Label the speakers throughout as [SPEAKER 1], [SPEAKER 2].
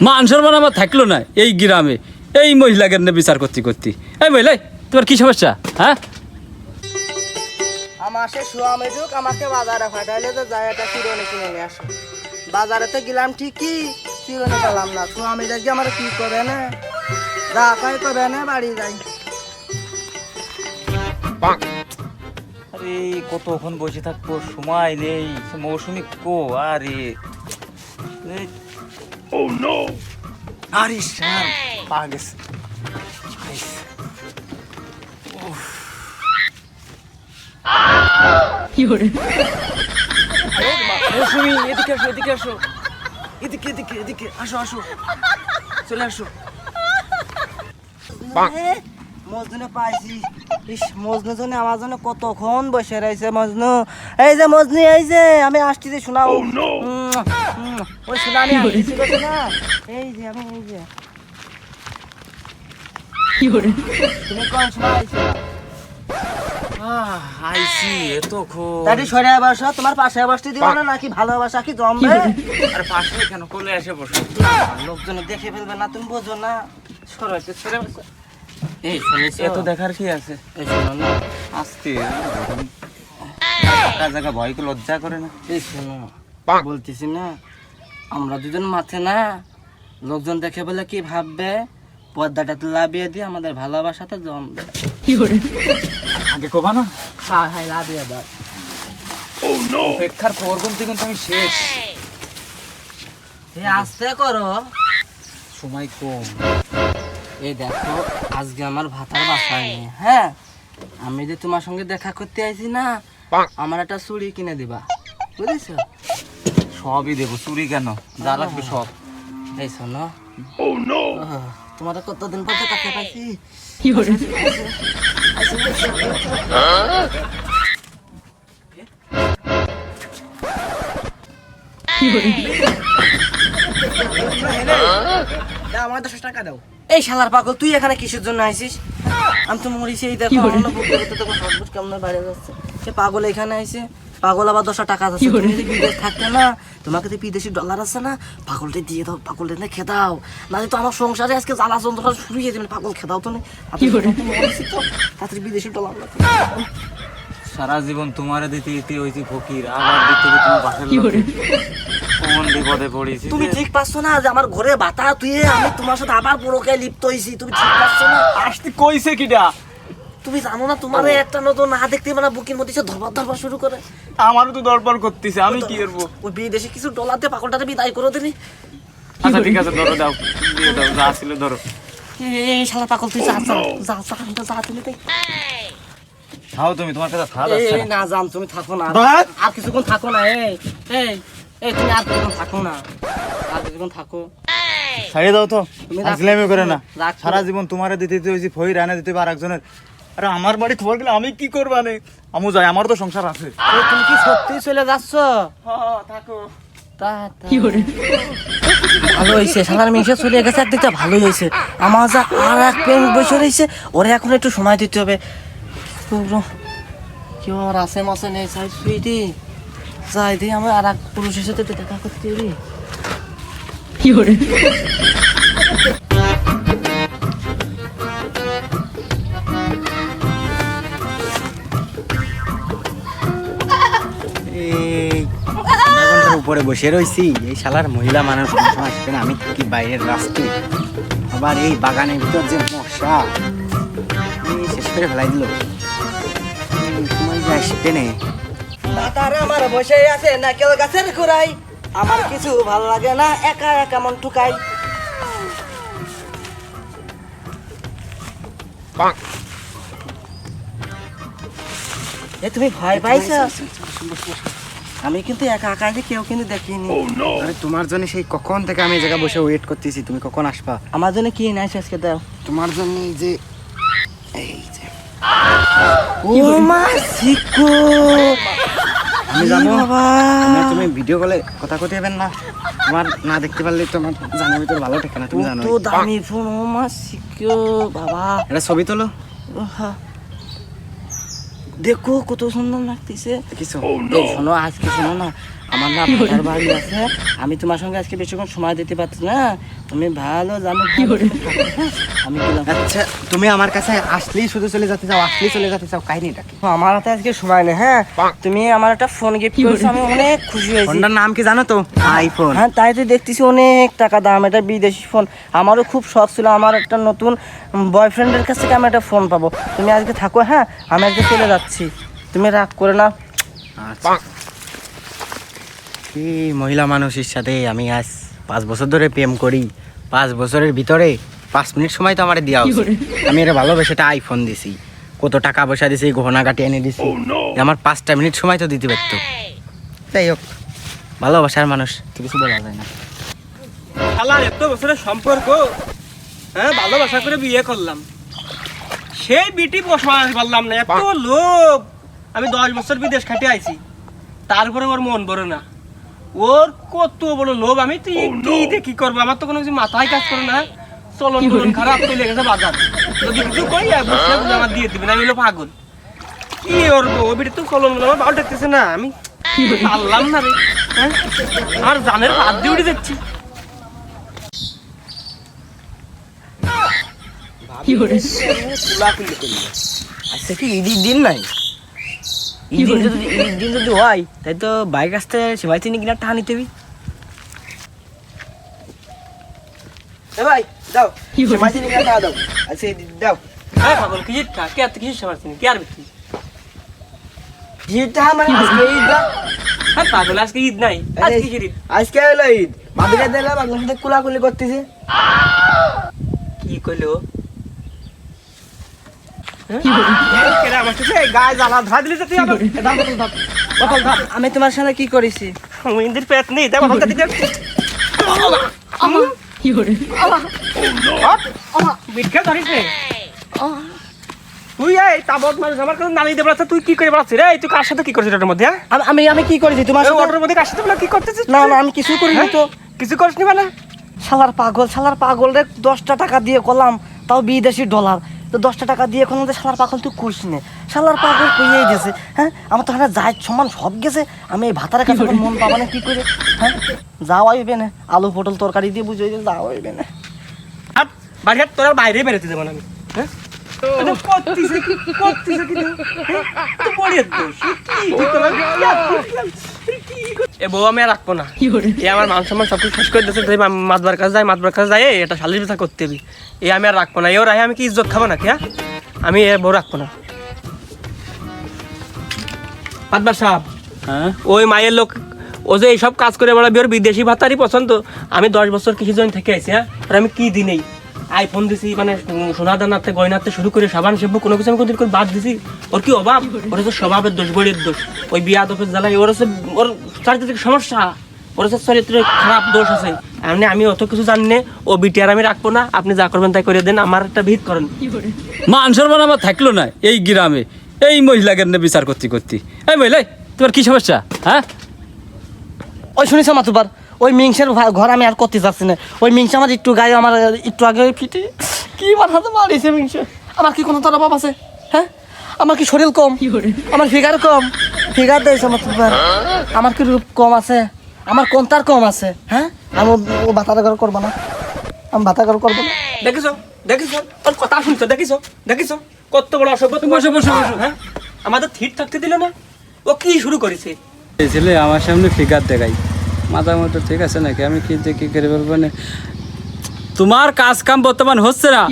[SPEAKER 1] মান সম্মান আমার থাকলো না এই গ্রামে, এই মহিলাকে নিয়ে বিচার করতে করতে। এই মহিলা, তোমার কি সমস্যা? হ্যাঁ,
[SPEAKER 2] আমার সে স্বামী যুগ আমাকে বাজারে ফাটাইলে তো যাই একটা চিরুনি কিনে নিয়ে আসো। বাজারে তো গেলাম ঠিকই, চিরুনি পেলাম না। স্বামী দেখি আমার কি করে না, যা কয় করে না, বাড়ি যাই।
[SPEAKER 3] আরে কতক্ষণ বসে থাকবো, সময় নেই। মৌসুমি কো আরে আরে শাম পা গেছে। মৌসুমি এদিকে আসো, এদিকে আসো, এদিকে এদিকে এদিকে আসো, আসো, চলে আসো।
[SPEAKER 2] মজনুনে পাইছি। ইস, মজনু জন্য আমার জন্য কতক্ষণ বসে রয়েছে। মজনু, এই যে মজনু, এই যে আমি আসছি, যে শোনাও। ওই শোনা, আমি আসছি বলছে না, এই যে আমি, এই যে তুমি কোন সময় আইছো?
[SPEAKER 3] আইসি এতক্ষণ।
[SPEAKER 2] দাদি সরে বসো, তোমার পাশে বসতে দিব না নাকি ভালোবাসা কি জমবে?
[SPEAKER 3] আরে পাশে কেন, কোলে এসে বসো।
[SPEAKER 2] লোকজন দেখে ফেলবে না, তুমি বোঝো না। সরে সরে বসো।
[SPEAKER 3] এই শুনেছি, এত দেখার কি আছে?
[SPEAKER 2] এই শোনো না,
[SPEAKER 3] আস্তে জায়গা ভয়কে লজ্জা করে না।
[SPEAKER 2] এই শোনো, বলতেছি না, আমরা দুজন মাঠে না, লোকজন দেখে বলে কি ভাববে, পর্দাটা তো লাভিয়ে দিয়ে আমাদের ভালোবাসাতে জমবে।
[SPEAKER 3] আগে কবা না,
[SPEAKER 2] হ্যাঁ হ্যাঁ, লাভিয়ে দাও।
[SPEAKER 3] অপেক্ষার পরবন থেকে আমি শেষ।
[SPEAKER 2] এই আস্তে করো,
[SPEAKER 3] সময় কম।
[SPEAKER 2] এই দেখো, আজকে আমার ভাতার বাসায় নেই, হ্যাঁ, আমি যে তোমার সঙ্গে দেখা করতে আইছি না, আমার একটা চুড়ি কিনে দিবা, বুঝেছো?
[SPEAKER 3] সবই দেবো, চুরি কেন, যা লাগবে সব।
[SPEAKER 2] এই শোনো, তোমার কতদিন পর কাছে পাইছি। আমার 10 টাকা দাও। এই শালার পাগল, তুই এখানে কিসের জন্য আইছিস? আমি তো মরিছি, এই দেখো আমার বুকে বুকে দেখো হাতবুট কেমন বাইরে যাচ্ছে। সে পাগল এখানে আইছে, পাগল আবার 10 টাকা আছে। তুমি যদি বিদেশ থাকতে না, তোমাকে তো বিদেশি ডলার আছে না, পাগলটা দিয়ে দাও, পাগলটা না খেয়ে দাও, না তো আমার সংসারে আজকে জ্বালা যন্ত্রণা শুরু হয়ে যাবে। পাগল খেয়ে দাও তো না, তাড়াতাড়ি বিদেশি ডলার লাগবে।
[SPEAKER 3] সারা জীবন তোমার দিতে দিতে হয়েছি ফকির, আবার দিতে দিতে তোমার বাসার লোকে কোন বিপদে পড়েছি।
[SPEAKER 2] তুমি ঠিক পাচ্ছ না যে আমার ঘরে বাতা তুই, আমি তোমার সাথে আবার পুরোকে লিপ্ত হইছি, তুমি ঠিক পাচ্ছ না?
[SPEAKER 3] আসতে কইছে কিডা?
[SPEAKER 2] তুমি জানো না, তোমার একটা নতুন না দেখতে মানে বুকের মধ্যে ধরবার ধরবার শুরু করে।
[SPEAKER 3] আমারও তো দরবার করতেছে, আমি কি করবো?
[SPEAKER 2] ওই বিদেশে কিছু ডলার দিয়ে পাগলটাকে বিদায় করে দিলি।
[SPEAKER 3] আচ্ছা ঠিক আছে, ধরো, দাও, দিয়ে দাও, যা ছিল ধরো।
[SPEAKER 2] এই শালা পাগল, তুই যা যা যা যা যা, তুমি তাই।
[SPEAKER 3] খাও তুমি, তোমার কাছে খাওয়া
[SPEAKER 2] এই
[SPEAKER 3] যাচ্ছে
[SPEAKER 2] এই,
[SPEAKER 3] না।
[SPEAKER 2] না জান, তুমি থাকো না,
[SPEAKER 3] বাস!
[SPEAKER 2] আর কিছুক্ষণ থাকো না। এই এই এই, তুমি আর কিছুক্ষণ থাকো না, আর কিছুক্ষণ থাকো।
[SPEAKER 3] ছাড়িয়ে দাও তো,
[SPEAKER 2] তুমি
[SPEAKER 3] আসলামি করে না।
[SPEAKER 2] রাখো।
[SPEAKER 3] সারা জীবন তোমারে দিতে দিতে হয়েছি, ফই রানে দিতে হবে আরেকজনের। আরে আমার বাড়ি খবর গেলে আমি কি করবা নে? আমু যাই, আমারও তো সংসার আছে।
[SPEAKER 2] এই, তুমি কি সত্যি চলে যাচ্ছ?
[SPEAKER 3] হ্যাঁ থাকো।
[SPEAKER 2] ভালো হয়েছে, শালার মেয়ে চলে গেছে, একদিকটা ভালোই হয়েছে। আমার যা আর এক প্রেমিক বসে রয়েছে, ওরা এখন একটু সময় দিতে হবে। কেউ আমার আসে মাসে নেই, সাই সুইটি যাই দিই, আমি আর এক পুরুষের সাথে তো দেখা করতে পারি।
[SPEAKER 4] উপরে বসে রয়েছি, এই শালার মহিলা মানুষ আসবে না, আমি কি বাইরের রাস্তায়, আবার এই বাগানের ভিতর যে মশা, শেষ করে ফেলাই দিল। সময় যে আসবে না।
[SPEAKER 2] তারা আমার বসে আছে নাকেল গাছের ঘুরাই, আমার কিছু ভালো লাগে না, একা একা মন ঠুকাই। এ তুমি ভয় পাইছ? আমি কিন্তু একা একা যে কেউ কিন্তু দেখিনি।
[SPEAKER 4] আরে তোমার জন্য সেই কখন থেকে আমি এই জায়গায় বসে ওয়েট করতেছি, তুমি কখন আসবা।
[SPEAKER 2] আমার জন্য কি নাই আজকে দাও?
[SPEAKER 4] তোমার জন্য যে এই যে
[SPEAKER 2] ও মা শিকো,
[SPEAKER 4] আমি জানো
[SPEAKER 2] বাবা,
[SPEAKER 4] তুমি ভিডিও কলে কথা কইতে পারবেন না, তোমার না দেখতে পারলে তোমার জানার ভিতর ভালো থাকে না, তুমি জানো।
[SPEAKER 2] তো দামি ফোন, ও মা শিকো বাবা।
[SPEAKER 4] এটা ছবি তোলো,
[SPEAKER 2] দেখো কত সুন্দর লাগতেছে।
[SPEAKER 4] কিছু
[SPEAKER 2] এই শোনো, আজকে শোনো না, আমার না ভাতার বাড়ি আছে, আমি তোমার সঙ্গে আজকে বেশিক্ষণ সময় দিতে পারছি না, তুমি ভালো জানো আমি গেলাম।
[SPEAKER 4] আচ্ছা তুমি আমার কাছে আসলেই শুধু চলে যেতে চাও, আসলেই চলে যেতে চাও, কাহিনীটা কি?
[SPEAKER 2] আমার হাতে আজকে সময় নেই। হ্যাঁ, তুমি আমার একটা ফোন গিফট করেছো, আমি অনেক খুশি হয়েছি।
[SPEAKER 4] ফোনটার নাম কি জানো তো? আইফোন।
[SPEAKER 2] হ্যাঁ, তাই তো দেখতেছি অনেক টাকা দাম, এটা বিদেশি ফোন। আমারও খুব শখ ছিল আমার একটা নতুন বয়ফ্রেন্ডের কাছ থেকে আমি একটা ফোন পাবো। তুমি আজকে থাকো, হ্যাঁ আমি আজকে চলে যাচ্ছি, তুমি রাগ করে না।
[SPEAKER 4] আচ্ছা, কি মহিলা মানুষের সাথে আমি আজ 5 বছর ধরে প্রেম করি, 5 বছরের ভিতরে 5 মিনিট সময় তো আমার দেওয়া উচিত। আমি এটা ভালোবেসে একটা আইফোন দিছি, কত টাকা পয়সা দিছি, গহনা কাটি এনে দিছি, আমার 5টা মিনিট সময় তো দিতে পারতো। যাই হোক, ভালোবাসার মানুষ তো কিছু বলা যায় না।
[SPEAKER 5] শালার এত বছরের সম্পর্ক, হ্যাঁ ভালোবাসা করে বিয়ে করলাম, সেই বিটি বসবাস পারলাম না, এত লোভ। আমি 10 বছর বিদেশ খাটে আইছি, তারপরে ওর মন বড় না, ওর কত বড় লোভ। আমি তো কি করবো, আমার তো কোনো কিছু মাথায় কাজ করে না। চলন টলন খারাপ চলে গেছে বাজার, যদি কিছু করি আমার দিয়ে দিবেন, আমি হলো পাগল। কি ওর ও বিটি তো চলন আমার ভালো দেখতেছে না, আমি পারলাম না রে। হ্যাঁ, আমার জানের হাত দিয়ে উঠে যাচ্ছি।
[SPEAKER 2] আচ্ছা, কি ঈদের দিন নাই? ঈদ দিন যদি হয় তাই তো বাইক আসতে সেবাই চিনি কিনা টাকা নিতে হবে। এ ভাই দাও, সেবাই চিনি কিনা টাকা দাও। আচ্ছা দাও।
[SPEAKER 5] হ্যাঁ পাগল, কি জিত খা কে আর কিছু সেবার চিনি, কে আর বিক্রি।
[SPEAKER 2] ঈদটা মানে আজকে ঈদ না?
[SPEAKER 5] হ্যাঁ পাগল, আজকে ঈদ নাই, আজকে কি ঈদ?
[SPEAKER 2] আজকে হলো ঈদ, মাদুরা দিলাম আপনার সাথে কুলাকুলি করতেছে।
[SPEAKER 5] কি কইলো? আমার সাথে গায়ে জ্বালা ধরা দিলি তুই আবার। বটল ধর।
[SPEAKER 2] আমি তোমার সাথে কি করেছি?
[SPEAKER 5] ইন্দির পেট নেই, দেখ বটলটা দিতে। বিটকে ধরিস নে। তুই এই তাবৎ মানুষ আমার কাছে নালিয়ে দেবো, তুই কি করে বেড়াচ্ছিস রে? তুই কার সাথে কি করছিস ওটার মধ্যে?
[SPEAKER 2] আমি আমি কি করেছি তোমার সাথে?
[SPEAKER 5] ওটার মধ্যে কার সাথে বলে কি করতেছিস?
[SPEAKER 2] না না, আমি কিছু করিনি তো।
[SPEAKER 5] কিছু করিসনি মানে?
[SPEAKER 2] শালার পাগল রে, 10টা টাকা দিয়ে করলাম, তাও বিদেশি ডলার। তো 10টা টাকা দিয়ে এখন শালার পাগল তুই করিস নে। শালার পাগল কইয়েই গেছে। হ্যাঁ, আমার তো এখানে যায় সমান সব গেছে, আমি এই ভাতারের কাছে এখন মন পাবা না কি করে? হ্যাঁ, যাওয়া হইবে না, আলু পটল তরকারি দিয়ে বুঝে যাওয়া হইবে না।
[SPEAKER 5] হাট বাড়ি হাট, তোর আর বাইরে বেরোতে দেবো না আমি। হ্যাঁ, করতেছে কি তুই? হ্যাঁ, তো পড়ে দোষ কি তোমার? এ বউ আমি আর রাখবো না, এ আমার মান সম্মান সবকিছু শেষ করে দিচ্ছে। মাতবার কাছে যায় এটা শালির বিচার করতে হবে, এ আমি আর রাখবো না। এও রাহে আমি কি ইজ্জত খাবো নাকি? হ্যাঁ, আমি এ বউ রাখবো না। মাতবার সাহেব,
[SPEAKER 1] হ্যাঁ
[SPEAKER 5] ওই মায়ের লোক, ও যে এইসব কাজ করে বলা বিয়ের বিদেশি ভাতারই পছন্দ। আমি 10 বছর কৃষিজন থেকে আইছি, হ্যাঁ, আর আমি কি দিনেই আইফোন দিছি, মানে সোনা দানাতে গয়নাতে শুরু করে সাবান শ্যাম্পু কোনো কিছু আমি কোনদিন করে বাদ দিছি? ওর কি অভাব? ওর হচ্ছে স্বভাবের দোষ, বড়ির দোষ, ওই বিয়া দোষের জ্বালাই। ওর হচ্ছে ওর চারিত্রিক সমস্যা, ওর হচ্ছে চরিত্রের খারাপ দোষ আছে। এমনি আমি অত কিছু জানি না, ও বিটি আর আমি রাখবো না। আপনি যা করবেন তাই করে দেন, আমার একটা ভিত করেন।
[SPEAKER 1] মান সম্মান আমার থাকলো না এই গ্রামে, এই মহিলাকে নিয়ে বিচার করতে করতে। এই মহিলা, তোমার কি সমস্যা? হ্যাঁ,
[SPEAKER 2] ওই শুনিস মাতুবার, ওই মিংসের ঘর আমি আর করতে যাচ্ছি না। ওই মিংস আমার একটু গায়ে, আমার একটু আগে ফিটে কি মাথাতে মারিছে মিংসে। আমার কি কোনো তোর অভাব আছে? হ্যাঁ, আমার কি শরীর কম? আমার ফিগার কম? ফিগার দিয়েছে মাতুবার, আমার কি রূপ কম আছে? আমার কোন তার কম আছে? হ্যাঁ, আমি ও ভাতার ঘর করবো না, আমি ভাতার ঘর করবো না।
[SPEAKER 5] দেখিস তোর কথা দেখিস কত বড় অসভ্য। তুমি বসে বসে বসে, হ্যাঁ, আমাদের ঠিক থাকতে দিল না। ও কি শুরু করেছে?
[SPEAKER 1] এই ছেলে আমার সামনে ফিগার দেখাই, মাথা মতো ঠিক আছে নাকি? আমি কি যে কি করে বলবো না, তোমার কাজ কাম বর্তমান হচ্ছে না,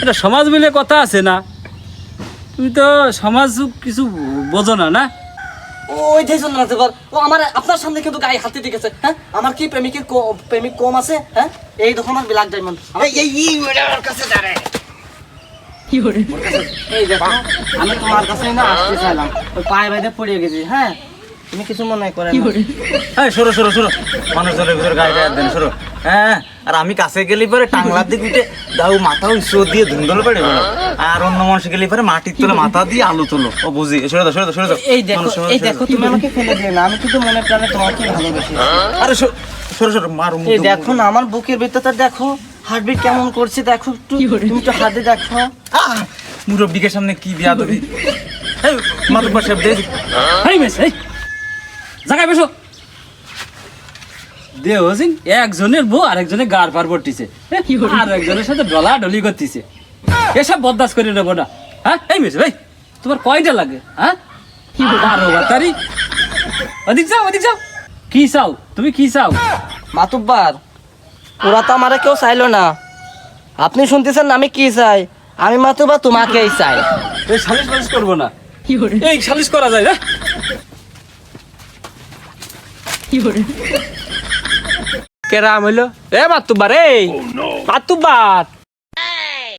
[SPEAKER 1] এটা সমাজ মিলে কথা আছে না? তুমি তো সমাজ কিছু বোঝো না, না?
[SPEAKER 2] ওই দেখুন মাতুবার, ও আমার আপনার সামনে কিন্তু গায়ে হাতে দিকেছে। হ্যাঁ, আমার কি প্রেমিক কম আছে? হ্যাঁ, এই দেখো আমার ব্ল্যাক ডায়মন্ড। এই কাছে দাঁড়ায়, এই দেখো আমি তোমার কাছে না আসতে চাইলাম, ওই পায়ে বাইরে পড়ে গেছি। হ্যাঁ, তুমি কিছু মনে করে না।
[SPEAKER 3] হ্যাঁ সরো মানুষজনের ভিতরে গায়ে গায়ে দেন, সরো। হ্যাঁ, আর আমি কাছে গেলি পরে টাংলার দিকে উঠে দাও মাথাও ইসো দিয়ে ধুন্দল পেড়ে বেড়ো, আর অন্য মানুষ গেলি পরে মাটির তোলে মাথা দিয়ে আলু তোলো। ও বুঝি, সরে দাও।
[SPEAKER 2] এই দেখো তুমি আমাকে ফেলে দিও না, আমি কিন্তু মনে প্রাণে তোমাকে ভালোবাসি।
[SPEAKER 3] আরে সরো মারু।
[SPEAKER 2] এই দেখো না, আমার বুকের ভিতরটা দেখো, হার্টবিট কেমন করছে দেখো একটু, তুমি একটু হাতে দেখো।
[SPEAKER 3] মুরব্বিকের সামনে কি বিয়া দেবি? মাতুব্বার সাহেব দেখ,
[SPEAKER 1] এই মেস, এই জায়গায় বসো। দেহসিং একজনের বউ আরেকজনের গার পার পড়তিছে আর একজনের সাথে ডলা ডলি করতেছে এসব বরদাস্ত করে নেবো না হ্যাঁ এই মেয়ে ভাই তোমার কয়টা লাগে হ্যাঁ বারো বাতারি ওদিক যাও কি চাও তুমি কি চাও
[SPEAKER 2] মাতুব্বার ওরা তো আমারে কেউ চাইলো না, আপনি শুনতেছেন আমি কি চাই? আমি মাতুব্বার তোমাকেই চাই।
[SPEAKER 1] এই সালিশ মালিশ করবো না, এই সালিশ করা যায় না।
[SPEAKER 5] কেরাম হইলো এ মাতুব্বার, এই মাতুব্বার